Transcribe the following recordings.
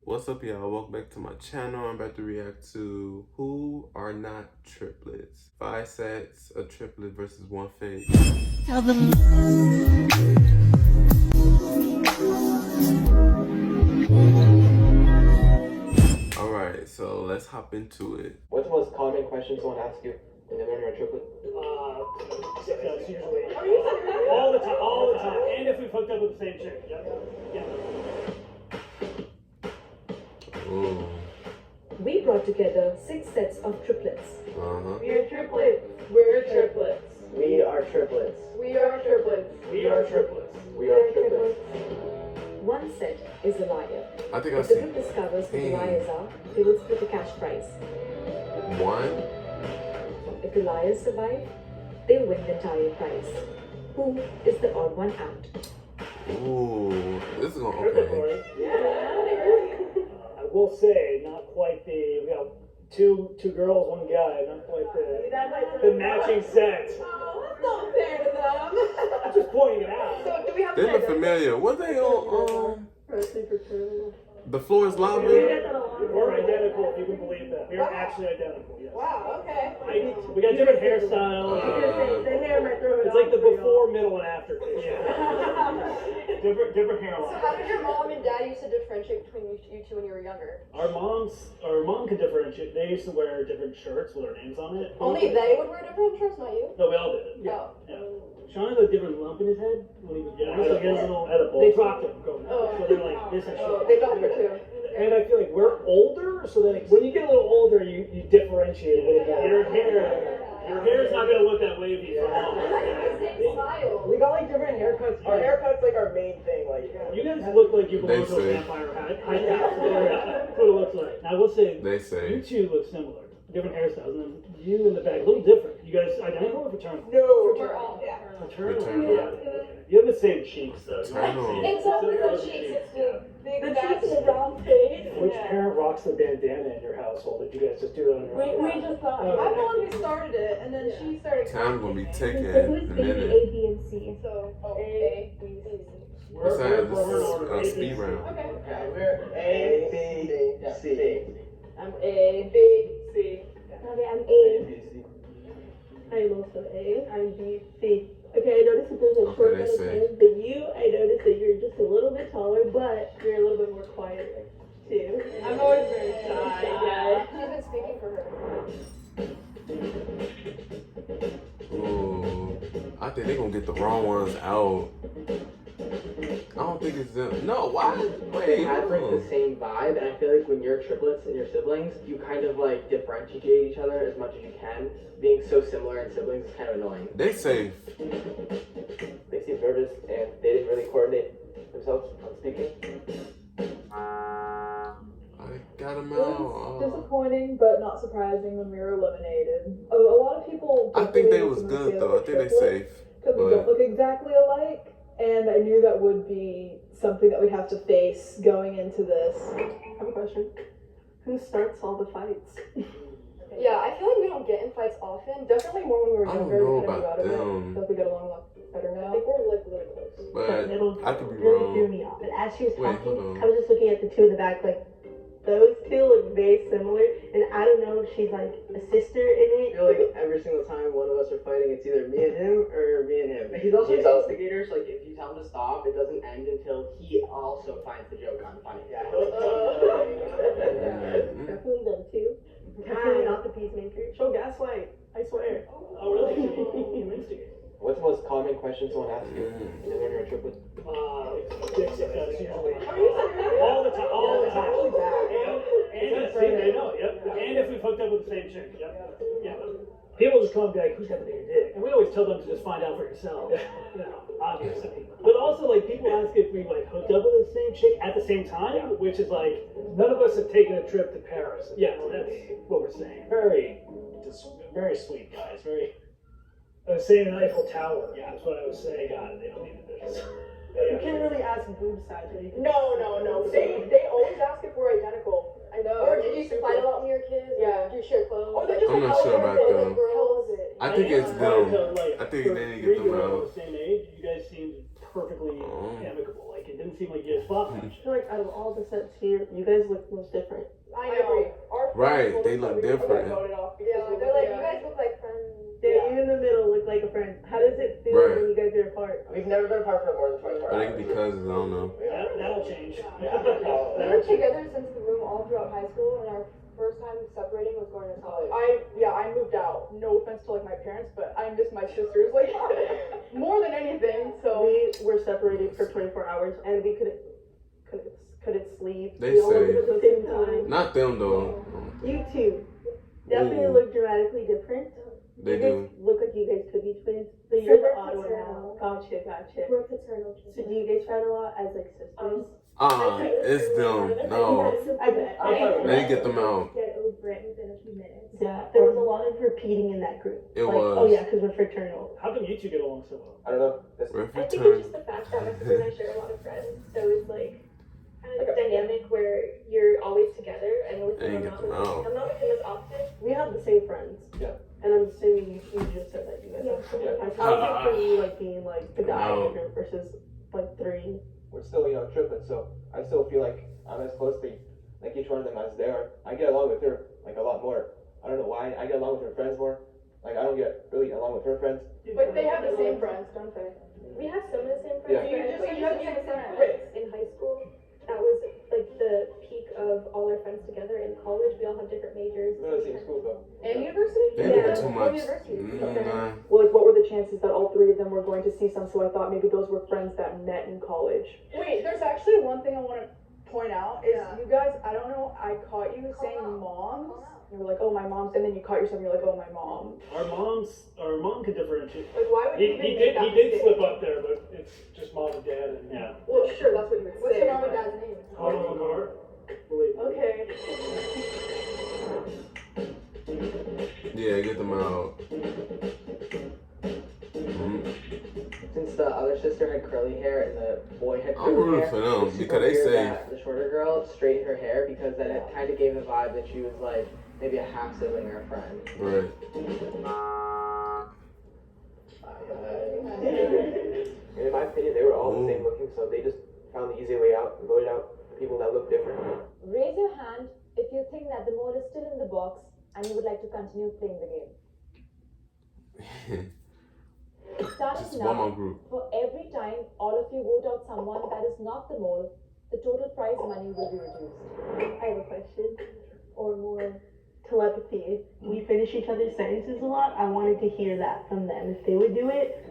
What's up, y'all? Welcome back to my channel. I'm about to react to Who Are Not Triplets. 5 sets, a triplet versus one fake. Tell them. Alright, so let's hop into it. What's the most common question someone asks you when you're a triplet? It's usually all the time. And if we've hooked up with the same chick. Yep. Ooh. We brought together 6 sets of triplets. We're triplets. We're triplets. We are triplets. We are triplets. We are triplets. We are triplets. One set is a liar. I think I If the see group discovers who the liars are, they will split the cash prize. one. If the liars survive, they win the entire prize. Who is the odd one out? Ooh, this is going Triplet okay. party. I will say, not quite the, two girls, one guy, not quite the matching set. Oh, that's not fair to them. I'm just pointing it out. So do we have They look familiar. What they on? The floor is lava. We're identical, if you can believe that. We are actually identical, yes. Wow, okay. We got different hairstyles. The hair might throw it It's off like the for y'all. before, middle, and after picture. different hairline. So how did your mom and dad used to differentiate between you two when you were younger? Our mom could differentiate. They used to wear different shirts with our names on it. Only they would wear different shirts, not you? No, we all did it. Oh. Yeah. Sean had a different lump in his head when he was young. They dropped him growing up. So they're like, this is shit. They dropped her too. And I feel like we're older, so then when you get a little older, you differentiate a little bit. Your hair's not gonna look that wavy for long. We got like different haircuts. Our haircuts like our main thing. Like You guys look like you belong They to a say. vampire That's what it looks like. Now I will say, They say. you two look similar. Different hairstyles, and then you in the back, a little different. You guys identical or fraternal? no. Fraternal. Fraternal. Yeah. You have the same cheeks, though. Fraternal. It's only the cheeks, it's the big cheeks and the round face. Which parent rocks the bandana in your household? Did you guys just do it on your own? We just thought. I'm the one who started it, and then she started. Time gonna be ticking So in who's a baby minute. A, B, and C? So, A, B, C. What's that? This We're in order. is a speed round. Okay. We're A, B, C. I'm A, B, C. Okay, I'm A. I'm also A. I'm B, C. Okay, I noticed that there's a Okay, short they amount of say. time, but I noticed that you're just a little bit taller, but you're a little bit more quiet too. I'm always very shy. Yeah. She's been speaking for her. Ooh, I think they're gonna get the wrong ones out. I don't think it's them. No, why? They Wait, have like hold the on. same vibe, and I feel like when you're triplets and your siblings, you kind of like differentiate each other as much as you can. Being so similar in siblings is kind of annoying. They safe. They seem nervous and they didn't really coordinate themselves on speaking. I got them It was out. disappointing, but not surprising when we were eliminated. A lot of people. I think they was good though. I think they safe. Because we don't look exactly alike, and I knew that would be something that we'd have to face going into this. I have a question. Who starts all the fights? Yeah, I feel like we don't get in fights often. Definitely more when we were I don't younger. know We kind of about grew out of it. them. I feel like we get along a lot better now. I think we're like really close. But I could be really threw wrong. me off. And as she was Wait, talking, hold on. I was just looking at the two in the back, like, those two look very similar, and I don't know if she's like a sister in I it. feel like every single time one of us are fighting, it's either me and him or me and him. He's also an instigator, so like if you tell him to stop, it doesn't end until he also finds the joke unfunny. Yeah. Definitely them two. Definitely not the peacemaker. She'll gaslight, I swear. Oh, really? You instigate. What's the most common question someone asks you when you're a triplet? It's usually Are all the time. It's And they know, yep. And if we've hooked up with the same chick, yep. Yeah. People just come and be like, who's got the bigger dick? And we always tell them to just find out for yourself. You know, obviously. But also, like, people ask if we, like, hooked up with the same chick at the same time, which is like, none of us have taken a trip to Paris. Yeah, that's what we're saying. Very sweet guys. Very. I was saying an Eiffel Tower. Yeah, that's what I was saying. God, they don't need this. You can't really ask boob size, or you can No. They always ask if we're identical. I know. Or did you used to fight a lot when you were kids? Yeah. Do you share clothes? Or they just I'm not sure about them. How was it? I think it's them. I think they need to get them out. The same age, you guys seemed perfectly amicable. Like it didn't seem like you guys fought much. I feel like out of all the sets here, you guys look most different. I agree. Our Right, friends they told us look that we were different. voted off because Yeah, we they're like, look- you guys look like friends. Yeah, you in the middle look like a friend. How does it feel Right. when you guys are apart? We've never been apart for more than 24 Or they hours. could be cousins, I don't know. That'll change. We were together since the room all throughout high school, and our first time separating was going to college. I moved out. No offense to like my parents, but I miss my sisters like more than anything. So We were separated for 24 hours and we couldn't sleep. They we all say. woke up at the same time. Not them though. You two definitely Ooh. look dramatically different. They you guys do. look like you guys could be twins, but you're the we're odd one fraternal. out. Gotcha. We're paternal. So do you guys fight a lot as like sisters? It's them. No. I bet. They get them out. Get over it within a few minutes. Yeah, there was a lot of repeating in that group. It like, was. Oh yeah, because we're fraternal. How come you two get along so well? I don't know. We're I think it's fraternal. just the fact that my sister and I share a lot of friends, so it's like kind of this dynamic where you're always together, and with And them, you get them out. I'm not with them as often. We have the same friends. Yeah. And I'm assuming you just said that you guys have some friends. How's it for you, like being like the guy in the group versus like three? We're still, triplets, so I still feel like I'm as close to like each one of them as they are. I get along with her like a lot more. I don't know why. I get along with her friends more. Like I don't get really along with her friends. but they have the same friends, don't they? We have some of the same friends, Yeah. but You just but said you you have have the the same same friends. friends in high school. That was like the peak of all our friends together. In college, we all have different majors. We're in the same school though. And university? They Yeah. do too What much. university? Nah. Well, like, what were the chances that all three of them were going to see some? So I thought maybe those were friends that met in college. Wait, there's actually one thing I want to point out is Yeah. you guys, I don't know, I caught you saying moms. You were like, oh, my mom's, and then you caught yourself and you're like, oh, my mom. Our mom could differentiate. Like, why would He you even did make that slip mistake? up there, but it's just mom and dad and yeah. Well, sure, that's what you would say. What's your mom and but- dad's name? Carl and Art. Believe me. Okay. Yeah, get them out. Since the other sister had curly hair and the boy had I'm curly rooting hair, for them it's super because they weird say that the shorter girl straightened her hair because then it kind of gave the vibe that she was like maybe a half sibling or a friend. right. In my opinion, they were all the same looking, so they just found the easy way out and voted out people that look different. Raise your hand if you think that the mole is still in the box and you would like to continue playing the game. Starting Just one more now, group. for every time all of you vote out someone that is not the mole, the total prize money will be reduced. I have a question. Or more telepathy. We finish each other's sentences a lot. I wanted to hear that from them. If they would do it.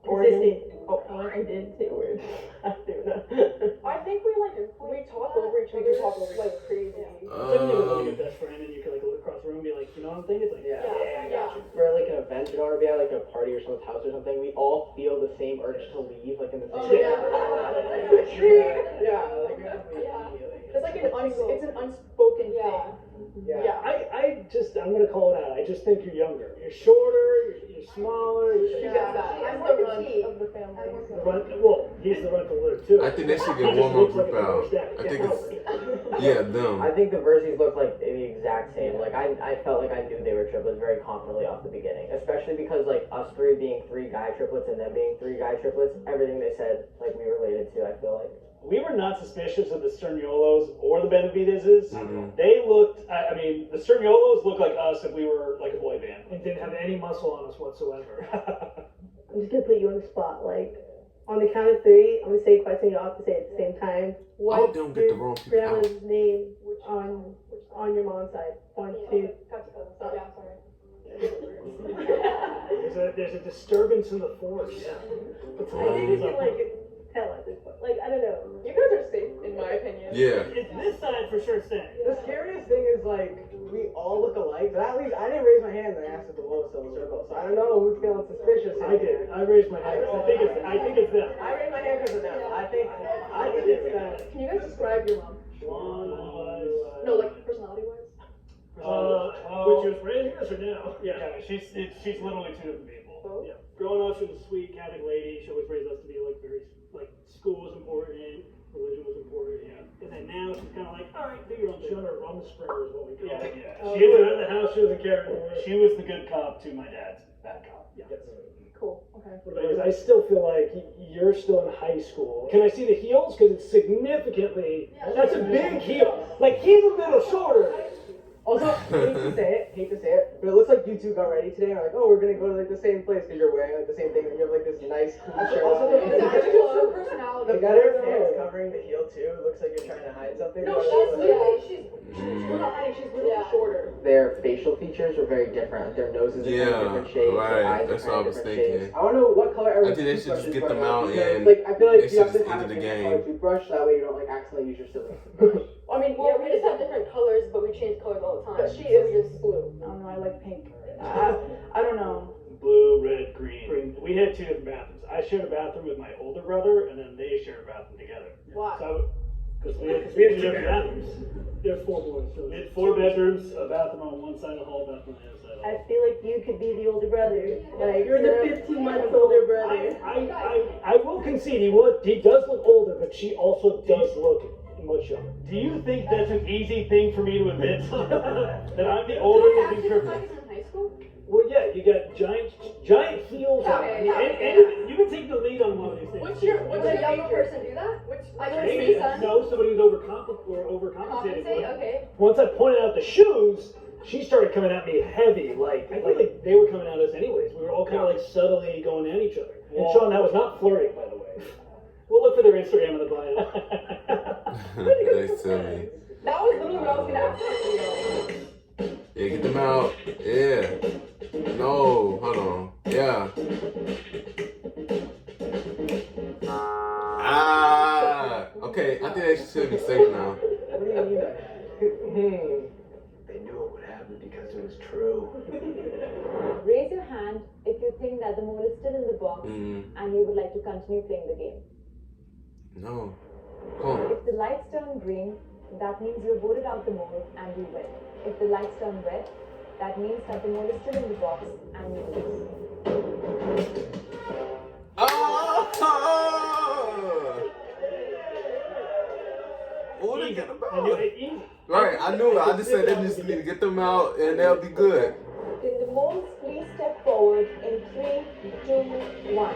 Consistent. Oh, I did say words. I do know. I think we talk over each other like crazy. It's like when you have like a best friend and you can like look across the room and be like, you know what I'm thinking? It's like, Yeah. I got you. For like an event, or be at like a party or someone's house or something, we all feel the same urge to leave, like in the same. Yeah. Like, we have to leave immediately. It's like it's an unspoken thing. Yeah. I'm gonna call it out. I just think you're younger. You're shorter, you're smaller. She gets that. I'm the runt of the family. Well, he's the run to live too. I think they should He get just one more looks like group a out. divorced dad. I Yeah, think it's Howard. yeah, them. I think the Versies look like the exact same. Like I felt like I knew they were triplets very confidently off the beginning, especially because like us three being three guy triplets and them being three guy triplets, everything they said like we related to. I feel like. We were not suspicious of the Sterniolos or the Benavidez's. Mhm. They looked, I mean, the Sterniolos looked like us if we were like a boy band. And didn't have any muscle on us whatsoever. I'm just gonna put you on the spot. Like, on the count of three, I'm gonna say a question. You all have to say it at the same time. What's don't get the your wrong people out. grandma's name on your mom's side? 1, 2. Yeah, sorry. There's a disturbance in the force. I think we can like tell at this point. Like, I don't know. You guys are safe, in my opinion. Yeah. It's this side for sure staying. The scariest thing is like we all look alike, but at least I didn't raise my hand and I asked if the wall was still in the circle, so I don't know who's feeling suspicious. I did. I raised my hand. I think it's them. I raised my hand because of them. I think it's them. Can you guys describe your mom? One was No, like personality-wise. which was raising us or now? Yeah, she's literally two different people. Oh. Yeah. Growing up, she was a sweet Catholic lady. She always raised us to be like very like school was important, religion was important. Yeah. And then now she's kind of like, all right, do your own shit. Rum springer is what we call it. Yeah. She was out of the house. She doesn't care anymore. She was the good cop to my dad's bad cop. Yeah. Cool. Okay. I still feel like you're still in high school. Can I see the heels? Because it's significantly, that's a big heel. Like, he's a little shorter. Also, hate to say it, but it looks like you two got ready today. Like, oh, we're gonna go to like the same place because you're wearing like the same thing, and you have like this nice cool shirt. Also, It's actually just her personality. the guy's pants covering the heel too. It looks like you're trying to hide something. No, she's not hiding. She's literally shorter. Their facial features are very different. Like their noses are kind of different shapes. right. Their eyes That's are what I kind of was different thinking. shapes. I don't know what color. I think they should just get them out and like I feel like they you have should to just have enter the a different game. color toothbrush. That way you don't like accidentally use your siblings' toothbrush. I mean, Well, we just have different colors, but we change colors all the time. But she so is we just blue. I don't know. I like pink. I don't know. Blue, red, green. We had 2 different bathrooms. I shared a bathroom with my older brother, and then they shared a bathroom together. Why? So, because we had 2 different bathrooms. There's 4 boys, so We had 4 bedrooms, a bathroom on one side of the hall, bathroom on the other side of the hall. I feel like you could be the older brother. Like you're the 15 months older brother. I will concede he does look older, but she also does look much younger. Do you think that's an easy thing for me to admit? That I'm the older looking triplet? in high school? Well, yeah, you got giant heels on. Okay. And you can take the lead on one of these things. What's your Would a younger major? person do that? I know Maybe. see son. No, somebody who's overcompensated. Compensate? Okay. Once I pointed out the shoes, she started coming at me heavy. Like I feel like they were coming at us anyways. We were all kind of like subtly going at each other. And Sean, that was not flirting, by the way. We'll look for their Instagram in the bio. They silly. That was literally what I was gonna ask. Yeah, get them out. Yeah. No, hold on. Yeah. Okay, I think they should be safe now. What do you mean by that? They knew it would happen because it was true. Raise your hand if you think that the mole is still in the box and you would like to continue playing the game. No. Come on. If the lights turn green, that means you voted out the mole and you win. If the lights turn red, that means that the mole is still in the box and you lose. What they get about? Easy. Right, I knew it. I just said they just need to get them out and they'll be good. Can the moles please step forward in 3, 2, 1.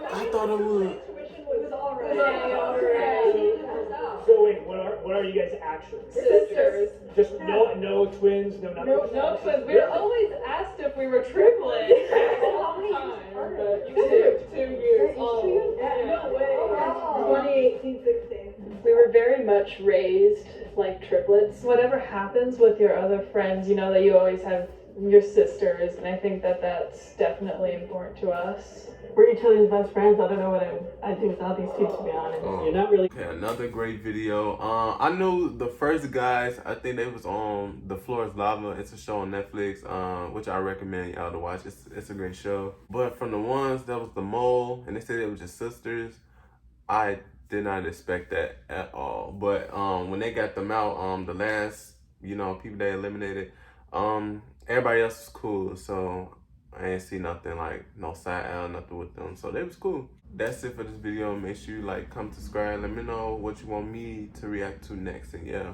I thought it would. So wait, what are you guys actually? Sisters. Just no twins, no nothing. No twins. We were always asked if we were triplets. How many years apart? 2 years. No way. 2018, 16. We were very much raised like triplets. Whatever happens with your other friends, you know that you always have your sisters, and I think that that's definitely important to us. We're each other's best friends. I don't know what I'd do without these 2, to be honest. You're not really. Okay, another great video. I knew the first guys. I think they was on The Floor Is Lava. It's a show on Netflix, which I recommend y'all to watch. It's a great show. But from the ones that was the mole, and they said they were just sisters, I did not expect that at all. But when they got them out, the last people they eliminated, everybody else was cool. So I ain't see nothing like no side L, nothing with them. So they was cool. That's it for this video. Make sure you come subscribe. Let me know what you want me to react to next. And yeah.